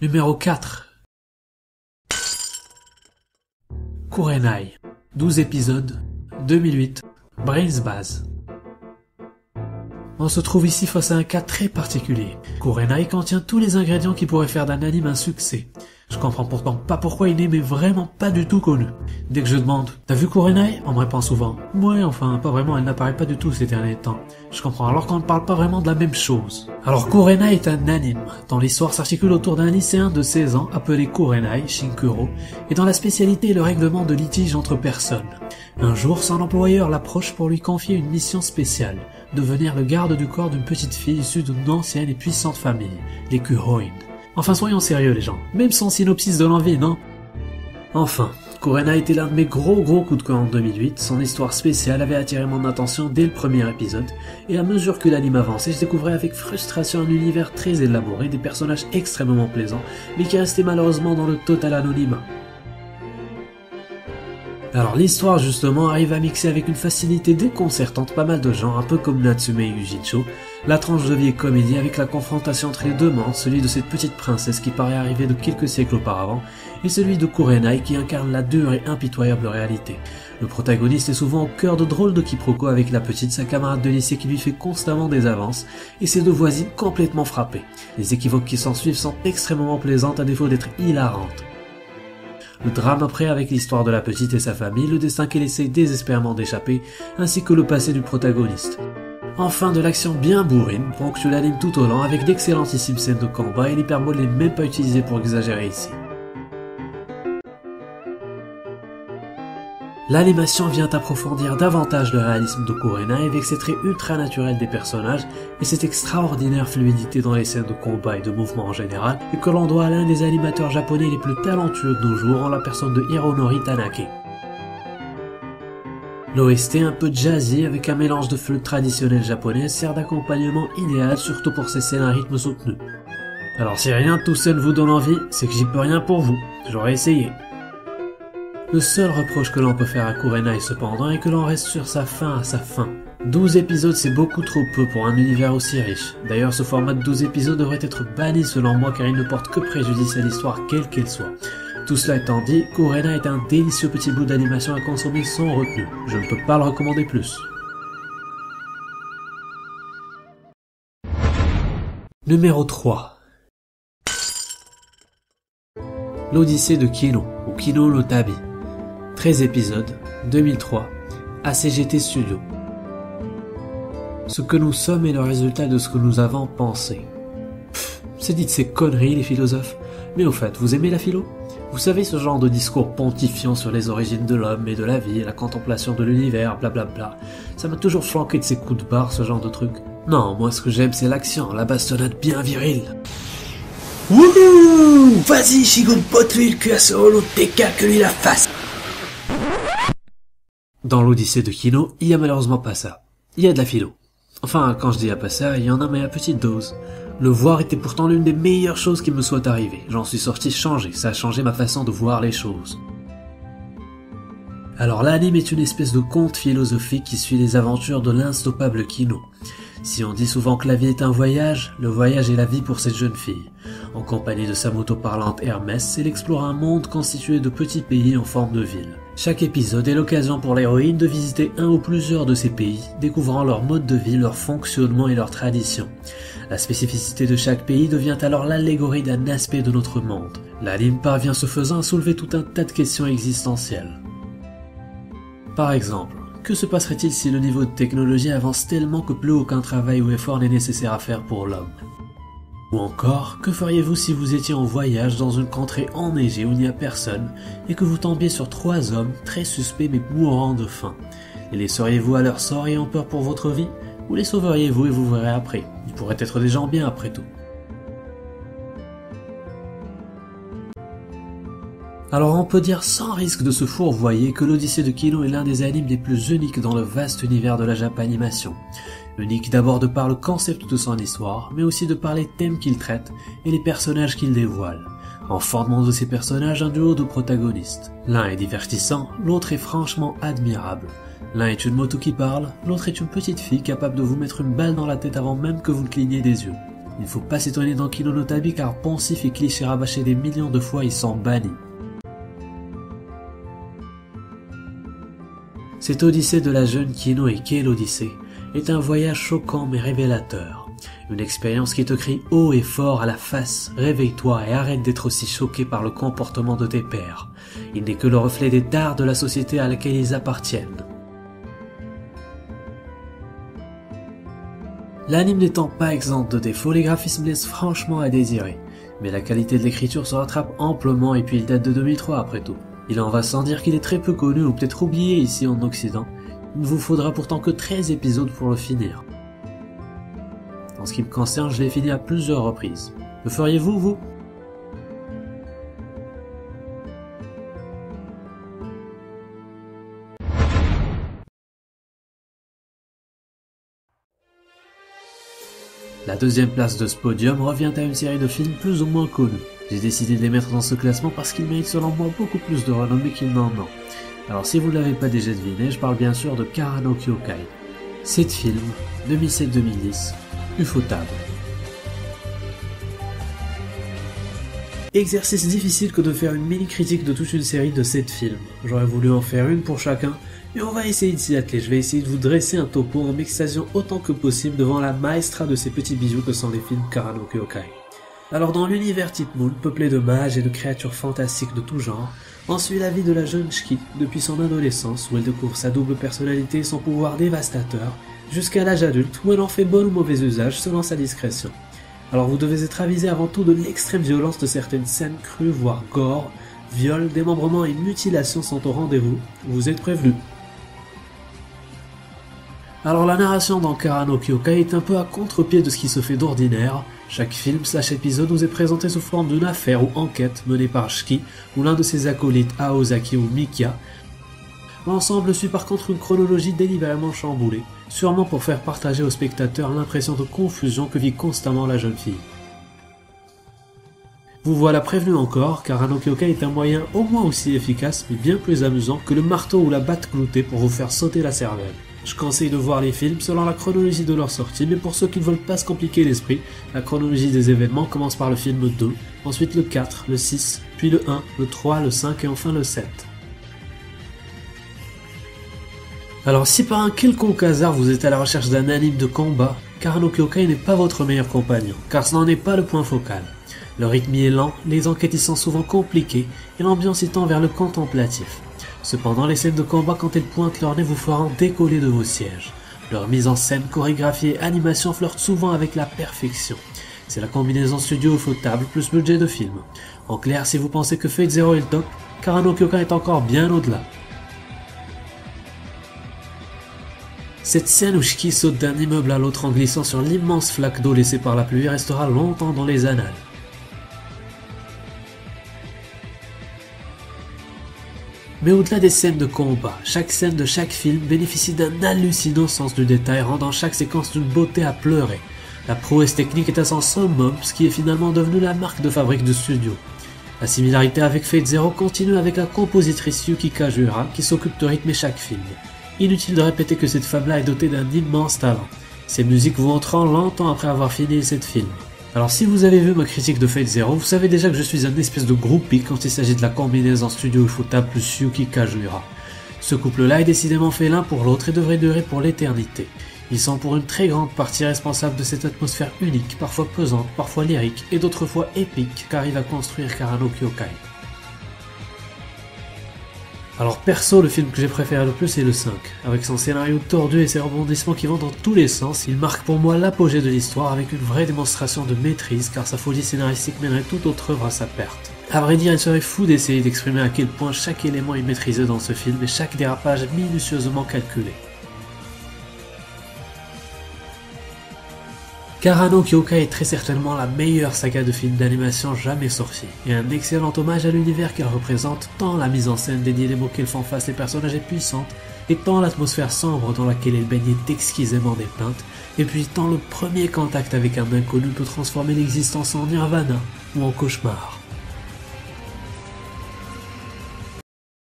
Numéro 4. Kurenai. 12 épisodes, 2008, Brains Base. On se trouve ici face à un cas très particulier. Kurenai contient tous les ingrédients qui pourraient faire d'un anime un succès. Je comprends pourtant pas pourquoi il n'est mais vraiment pas du tout connu. Dès que je demande « T'as vu Kurenai ?» on me répond souvent « Ouais, enfin, pas vraiment, elle n'apparaît pas du tout ces derniers temps. » Je comprends alors qu'on ne parle pas vraiment de la même chose. Alors Kurenai est un anime, dont l'histoire s'articule autour d'un lycéen de 16 ans appelé Kurenai, Shinkuro, et dont la spécialité est le règlement de litiges entre personnes. Un jour, son employeur l'approche pour lui confier une mission spéciale, devenir le garde du corps d'une petite fille issue d'une ancienne et puissante famille, les Kuroin. Enfin, soyons sérieux les gens, même son synopsis donne envie, non? Enfin, Kurenai était l'un de mes gros coups de cœur en 2008, son histoire spéciale avait attiré mon attention dès le premier épisode, et à mesure que l'anime avançait, je découvrais avec frustration un univers très élaboré, des personnages extrêmement plaisants, mais qui restaient malheureusement dans le total anonymat. Alors l'histoire justement arrive à mixer avec une facilité déconcertante pas mal de genres, un peu comme Natsume Yujincho, la tranche de vie et comédie avec la confrontation entre les deux mondes, celui de cette petite princesse qui paraît arriver de quelques siècles auparavant, et celui de Kurenai qui incarne la dure et impitoyable réalité. Le protagoniste est souvent au cœur de drôles de quiproquos avec la petite, sa camarade de lycée qui lui fait constamment des avances, et ses deux voisines complètement frappées. Les équivoques qui s'ensuivent sont extrêmement plaisantes à défaut d'être hilarantes. Le drame après avec l'histoire de la petite et sa famille, le destin qu'elle essaye désespérément d'échapper, ainsi que le passé du protagoniste. Enfin de l'action bien bourrine, ponctue l'anime tout au long avec d'excellentissimes scènes de combat et l'hyperbole n'est même pas utilisée pour exagérer ici. L'animation vient approfondir davantage le réalisme de Kurenai avec ses traits ultra naturels des personnages et cette extraordinaire fluidité dans les scènes de combat et de mouvement en général, et que l'on doit à l'un des animateurs japonais les plus talentueux de nos jours en la personne de Hironori Tanake. L'OST un peu jazzy avec un mélange de flûte traditionnelle japonaise sert d'accompagnement idéal surtout pour ces scènes à rythme soutenu. Alors si rien de tout ça ne vous donne envie, c'est que j'y peux rien pour vous, j'aurais essayé. Le seul reproche que l'on peut faire à Kurenai cependant est que l'on reste sur sa fin à sa fin. 12 épisodes c'est beaucoup trop peu pour un univers aussi riche. D'ailleurs ce format de 12 épisodes devrait être banni selon moi car il ne porte que préjudice à l'histoire quelle qu'elle soit. Tout cela étant dit, Kurenai est un délicieux petit bout d'animation à consommer sans retenue. Je ne peux pas le recommander plus. Numéro 3. L'Odyssée de Kino, ou Kino no Tabi. 13 épisodes, 2003, ACGT Studio. Ce que nous sommes est le résultat de ce que nous avons pensé. C'est dit de ces conneries les philosophes. Mais au fait, vous aimez la philo? Vous savez ce genre de discours pontifiant sur les origines de l'homme et de la vie, la contemplation de l'univers, blablabla. Ça m'a toujours flanqué de ces coups de barre, ce genre de truc. Non, moi ce que j'aime c'est l'action, la bastonnade bien virile. Wouhou! Vas-y, Shigun pote-lui le cul à ce holo de TK que lui la fasse! Dans l'Odyssée de Kino, il y a malheureusement pas ça. Il y a de la philo. Enfin, quand je dis pas ça, il y en a mais à petite dose. Le voir était pourtant l'une des meilleures choses qui me soit arrivée. J'en suis sorti changé, ça a changé ma façon de voir les choses. Alors l'anime est une espèce de conte philosophique qui suit les aventures de l'instoppable Kino. Si on dit souvent que la vie est un voyage, le voyage est la vie pour cette jeune fille. En compagnie de sa moto parlante Hermès, elle explore un monde constitué de petits pays en forme de ville. Chaque épisode est l'occasion pour l'héroïne de visiter un ou plusieurs de ces pays, découvrant leur mode de vie, leur fonctionnement et leurs traditions. La spécificité de chaque pays devient alors l'allégorie d'un aspect de notre monde. L'anime parvient ce faisant à soulever tout un tas de questions existentielles. Par exemple, que se passerait-il si le niveau de technologie avance tellement que plus aucun travail ou effort n'est nécessaire à faire pour l'homme? Ou encore, que feriez-vous si vous étiez en voyage dans une contrée enneigée où il n'y a personne et que vous tombiez sur 3 hommes très suspects mais mourant de faim? Les laisseriez-vous à leur sort ayant peur pour votre vie? Ou les sauveriez-vous et vous verrez après? Ils pourraient être des gens bien après tout. Alors on peut dire sans risque de se fourvoyer que l'Odyssée de Kino est l'un des animes les plus uniques dans le vaste univers de la Japanimation. Unique d'abord de par le concept de son histoire, mais aussi de par les thèmes qu'il traite et les personnages qu'il dévoile. En formant de ces personnages un duo de protagonistes. L'un est divertissant, l'autre est franchement admirable. L'un est une moto qui parle, l'autre est une petite fille capable de vous mettre une balle dans la tête avant même que vous ne cligniez des yeux. Il ne faut pas s'étonner dans Kino no Tabi car poncifs et clichés rabâchés des millions de fois y sont bannis. Cette odyssée de la jeune Kino et qu'est l'Odyssée est un voyage choquant mais révélateur. Une expérience qui te crie haut et fort à la face, réveille-toi et arrête d'être aussi choqué par le comportement de tes pairs. Il n'est que le reflet des dards de la société à laquelle ils appartiennent. L'anime n'étant pas exempt de défauts, les graphismes laissent franchement à désirer. Mais la qualité de l'écriture se rattrape amplement et puis il date de 2003 après tout. Il en va sans dire qu'il est très peu connu ou peut-être oublié ici en Occident. Il ne vous faudra pourtant que 13 épisodes pour le finir. En ce qui me concerne, je l'ai fini à plusieurs reprises. Le feriez-vous, vous ? La deuxième place de ce podium revient à une série de films plus ou moins connus. J'ai décidé de les mettre dans ce classement parce qu'ils méritent selon moi beaucoup plus de renommée qu'ils n'en ont. Alors si vous ne l'avez pas déjà deviné, je parle bien sûr de Kara no Kyokai. 7 films, 2007-2010, Ufotable. Exercice difficile que de faire une mini-critique de toute une série de 7 films. J'aurais voulu en faire une pour chacun, mais on va essayer de s'y atteler. Je vais essayer de vous dresser un topo en m'extasiant autant que possible devant la maestra de ces petits bijoux que sont les films Kara no Kyokai. Alors dans l'univers type Moon, peuplé de mages et de créatures fantastiques de tout genre, on suit la vie de la jeune Shiki depuis son adolescence où elle découvre sa double personnalité et son pouvoir dévastateur, jusqu'à l'âge adulte où elle en fait bon ou mauvais usage selon sa discrétion. Alors vous devez être avisé avant tout de l'extrême violence de certaines scènes crues, voire gore, viols, démembrements et mutilations sont au rendez-vous, vous êtes prévenus. Alors la narration dans Kara no Kyokai est un peu à contre-pied de ce qui se fait d'ordinaire. Chaque film/épisode nous est présenté sous forme d'une affaire ou enquête menée par Shiki ou l'un de ses acolytes Aozaki ou Mikia. L'ensemble suit par contre une chronologie délibérément chamboulée, sûrement pour faire partager au spectateur l'impression de confusion que vit constamment la jeune fille. Vous voilà prévenu encore, Kara no Kyokai est un moyen au moins aussi efficace mais bien plus amusant que le marteau ou la batte cloutée pour vous faire sauter la cervelle. Je conseille de voir les films selon la chronologie de leur sortie, mais pour ceux qui ne veulent pas se compliquer l'esprit, la chronologie des événements commence par le film 2, ensuite le 4, le 6, puis le 1, le 3, le 5 et enfin le 7. Alors si par un quelconque hasard vous êtes à la recherche d'un anime de combat, Kara no Kyokai n'est pas votre meilleur compagnon, car ce n'en est pas le point focal. Le rythme y est lent, les enquêtes y sont souvent compliquées, et l'ambiance y tend vers le contemplatif. Cependant, les scènes de combat quand elles pointent leur nez vous feront décoller de vos sièges. Leur mise en scène, chorégraphie et animation flirtent souvent avec la perfection. C'est la combinaison studio Ufotable plus budget de film. En clair, si vous pensez que Fate Zero est le top, Kara no Kyokai est encore bien au-delà. Cette scène où Shiki saute d'un immeuble à l'autre en glissant sur l'immense flaque d'eau laissée par la pluie restera longtemps dans les annales. Mais au-delà des scènes de combat, chaque scène de chaque film bénéficie d'un hallucinant sens du détail, rendant chaque séquence d'une beauté à pleurer. La prouesse technique est à son summum, ce qui est finalement devenu la marque de fabrique du studio. La similarité avec Fate Zero continue avec la compositrice Yuki Kajura qui s'occupe de rythmer chaque film. Inutile de répéter que cette femme-là est dotée d'un immense talent. Ses musiques vous entrent longtemps après avoir fini cette film. Alors si vous avez vu ma critique de Fate Zero, vous savez déjà que je suis un espèce de groupie quand il s'agit de la combinaison studio Ufotable plus Yuki Kajura. Ce couple-là est décidément fait l'un pour l'autre et devrait durer pour l'éternité. Ils sont pour une très grande partie responsables de cette atmosphère unique, parfois pesante, parfois lyrique et d'autres fois épique qu'arrive à construire Kara no Kyokai. Alors perso, le film que j'ai préféré le plus est le 5. Avec son scénario tordu et ses rebondissements qui vont dans tous les sens, il marque pour moi l'apogée de l'histoire avec une vraie démonstration de maîtrise car sa folie scénaristique mènerait toute autre œuvre à sa perte. A vrai dire, il serait fou d'essayer d'exprimer à quel point chaque élément est maîtrisé dans ce film et chaque dérapage minutieusement calculé. Kara no Kyokai est très certainement la meilleure saga de films d'animation jamais sortie, et un excellent hommage à l'univers qu'elle représente, tant la mise en scène dédiée les mots qu'elle font face les personnages est puissante, et tant l'atmosphère sombre dans laquelle elle baigne est exquisément dépeinte, et puis tant le premier contact avec un inconnu peut transformer l'existence en nirvana ou en cauchemar.